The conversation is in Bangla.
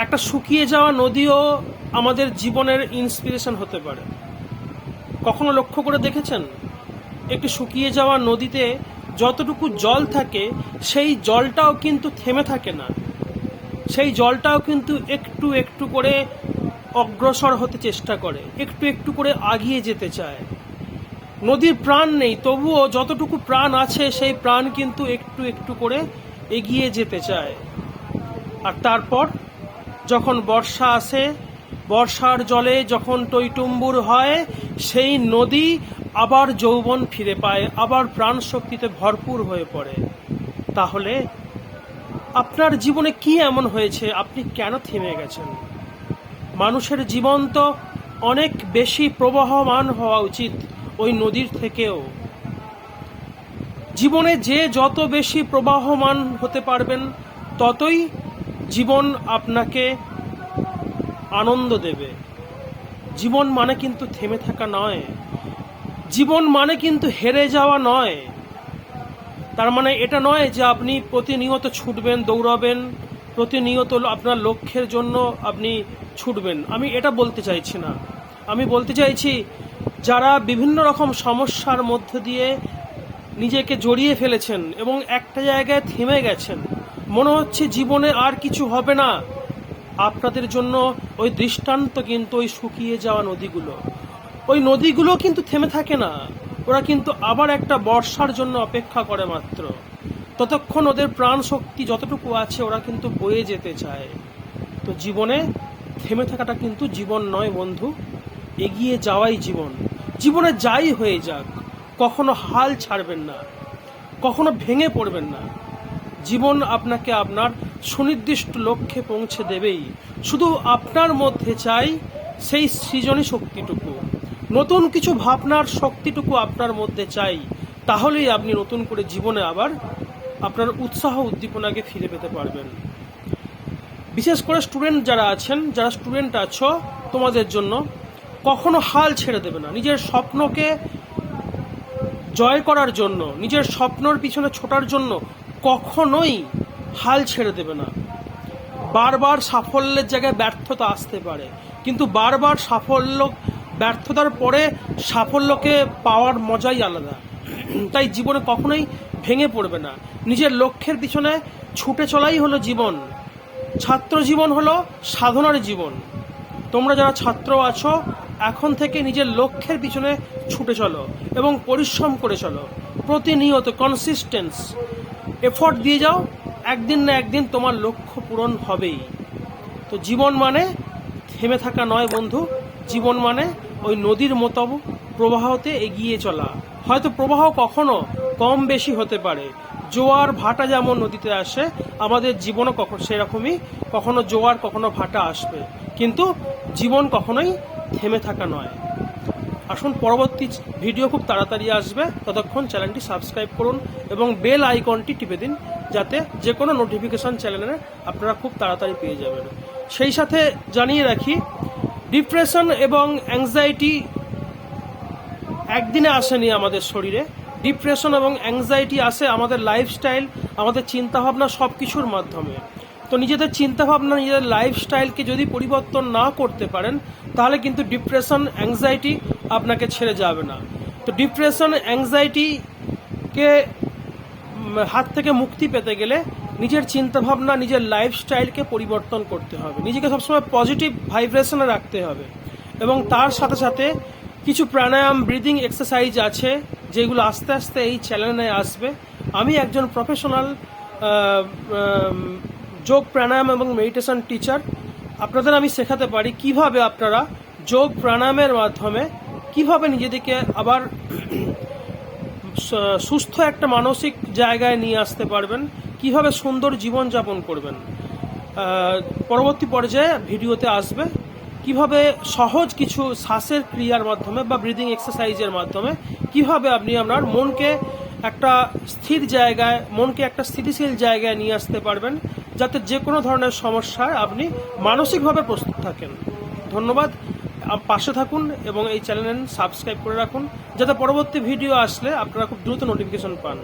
একটা শুকিয়ে যাওয়া নদীও আমাদের জীবনের ইন্সপিরেশন হতে পারে। কখনো লক্ষ্য করে দেখেছেন একটি শুকিয়ে যাওয়া নদীতে যতটুকু জল থাকে সেই জলটাও কিন্তু থেমে থাকে না, সেই জলটাও কিন্তু একটু একটু করে অগ্রসর হতে চেষ্টা করে, একটু একটু করে আগিয়ে যেতে চায়। নদীর প্রাণ নেই, তবুও যতটুকু প্রাণ আছে সেই প্রাণ কিন্তু একটু একটু করে এগিয়ে যেতে চায়। আর তারপর যখন বর্ষা আসে, বর্ষার জলে যখন টইটুম্বুর হয়, সেই নদী আবার যৌবন ফিরে পায়, আবার প্রাণ শক্তিতে ভরপুর হয়ে পড়ে। তাহলে আপনার জীবনে কি এমন হয়েছে, আপনি কেন থেমে গেছেন? মানুষের জীবন তো অনেক বেশি প্রবাহমান হওয়া উচিত ওই নদীর থেকেও। জীবনে যে যত বেশি প্রবাহমান হতে পারবেন ততই জীবন আপনাকে আনন্দ দেবে। জীবন মানে কিন্তু থেমে থাকা নয়, জীবন মানে কিন্তু হেরে যাওয়া নয়। তার মানে এটা নয় যে আপনি প্রতিনিয়ত ছুটবেন, দৌড়াবেন, প্রতিনিয়ত আপনার লক্ষ্যের জন্য আপনি ছুটবেন। আমি এটা বলতে চাইছি না। আমি বলতে চাইছি যারা বিভিন্ন রকম সমস্যার মধ্য দিয়ে নিজেকে জড়িয়ে ফেলেছেন এবং একটা জায়গায় থেমে গেছেন, মনে হচ্ছে জীবনে আর কিছু হবে না, আপনাদের জন্য ওই দৃষ্টান্ত কিন্তু ওই শুকিয়ে যাওয়া নদীগুলো। ওই নদীগুলো কিন্তু থেমে থাকে না, ওরা কিন্তু আবার একটা বর্ষার জন্য অপেক্ষা করে মাত্র। ততক্ষণ ওদের প্রাণ শক্তি যতটুকু আছে ওরা কিন্তু বয়ে যেতে চায়। তো জীবনে থেমে থাকাটা কিন্তু জীবন নয় বন্ধু, এগিয়ে যাওয়াই জীবন। জীবনে যাই হয়ে যাক, কখনো হাল ছাড়বেন না, কখনো ভেঙে পড়বেন না। জীবন আপনাকে আপনার সুনির্দিষ্ট লক্ষ্যে পৌঁছে দেবেই। শুধু আপনার মধ্যে চাই সেই সৃজনী শক্তিটুকু, নতুন কিছু ভাবনার শক্তিটুকু আপনার মধ্যে চাই। তাহলেই আপনি নতুন করে জীবনে আবার আপনার উৎসাহ উদ্দীপনাকে ফিরে পেতে পারবেন। বিশেষ করে স্টুডেন্ট যারা আছেন, যারা স্টুডেন্ট আছো, তোমাদের জন্য কখনো হাল ছেড়ে দেবে না। নিজের স্বপ্নকে জয় করার জন্য, নিজের স্বপ্নর পিছনে ছোটার জন্য কখনোই হাল ছেড়ে দেবে না। বারবার সাফল্যের জায়গায় ব্যর্থতা আসতে পারে, কিন্তু বারবার ব্যর্থতার পরে সাফল্যকে পাওয়ার মজাই আলাদা। তাই জীবনে কখনোই ভেঙে পড়বে না, নিজের লক্ষ্যের পিছনে ছুটে চলাই হলো জীবন। ছাত্র জীবন হলো সাধনার জীবন। তোমরা যারা ছাত্র আছো, এখন থেকে নিজের লক্ষ্যের পিছনে ছুটে চলো এবং পরিশ্রম করে চলো। প্রতিনিয়ত কনসিস্টেন্স এফোর্ট দিয়ে যাও, একদিন না একদিন তোমার লক্ষ্য পূরণ হবেই। তো জীবন মানে থেমে থাকা নয় বন্ধু, জীবন মানে ওই নদীর মতো প্রবাহতে এগিয়ে চলা। হয়তো প্রবাহ কখনো কম বেশি হতে পারে, জোয়ার ভাটা যেমন নদীতে আসে, আমাদের জীবনও সেরকমই কখনো জোয়ার কখনো ভাটা আসবে, কিন্তু জীবন কখনোই থেমে থাকা নয়। আসুন, পরবর্তী ভিডিও খুব তাড়াতাড়ি আসবে, ততক্ষণ চ্যানেলটি সাবস্ক্রাইব করুন এবং বেল আইকনটি টিপে দিন, যাতে যে কোনো নোটিফিকেশন চ্যানেলে আপনারা খুব তাড়াতাড়ি পেয়ে যাবেন। সেই সাথে জানিয়ে রাখি, ডিপ্রেশন এবং অ্যাংজাইটি একদিনে আসেনি আমাদের শরীরে। ডিপ্রেশন এবং অ্যাংজাইটি আসে আমাদের লাইফস্টাইল, আমাদের চিন্তাভাবনা সব কিছুর মাধ্যমে। তো নিজেদের চিন্তাভাবনা, নিজেদের লাইফস্টাইলকে যদি পরিবর্তন না করতে পারেন, তাহলে কিন্তু ডিপ্রেশন অ্যাংজাইটি আপনাকে ছেড়ে যাবে না। তো ডিপ্রেশন অ্যাংজাইটিকে হাত থেকে মুক্তি পেতে গেলে নিজের চিন্তাভাবনা, নিজের লাইফস্টাইলকে পরিবর্তন করতে হবে, নিজেকে সবসময় পজিটিভ ভাইব্রেশনে রাখতে হবে। এবং তার সাথে সাথে কিছু প্রাণায়াম, ব্রিদিং এক্সারসাইজ আছে যেগুলো আস্তে আস্তে এই চ্যানেলে আসবে। আমি একজন প্রফেশনাল যোগ, প্রাণায়াম এবং মেডিটেশন টিচার। আপনাদের আমি শেখাতে পারি কিভাবে আপনারা যোগ প্রাণায়ামের মাধ্যমে কিভাবে নিজেদেরকে আবার সুস্থ একটা মানসিক জায়গায় নিয়ে আসতে পারবেন, কিভাবে সুন্দর জীবনযাপন করবেন। পরবর্তী পর্যায়ে ভিডিওতে আসবে কিভাবে সহজ কিছু শ্বাসের ক্রিয়ার মাধ্যমে বা ব্রিদিং এক্সারসাইজের মাধ্যমে কিভাবে আপনি আপনার মনকে একটা স্থির জায়গায়, মনকে একটা স্থিতিশীল জায়গায় নিয়ে আসতে পারবেন, যাতে যে কোনো ধরনের সমস্যায় আপনি মানসিকভাবে প্রস্তুত থাকেন। ধন্যবাদ, পাশে থাকুন এবং এই চ্যানেল সাবস্ক্রাইব করে রাখুন, যাতে পরবর্তী ভিডিও আসলে আপনারা খুব দ্রুত নোটিফিকেশন পান।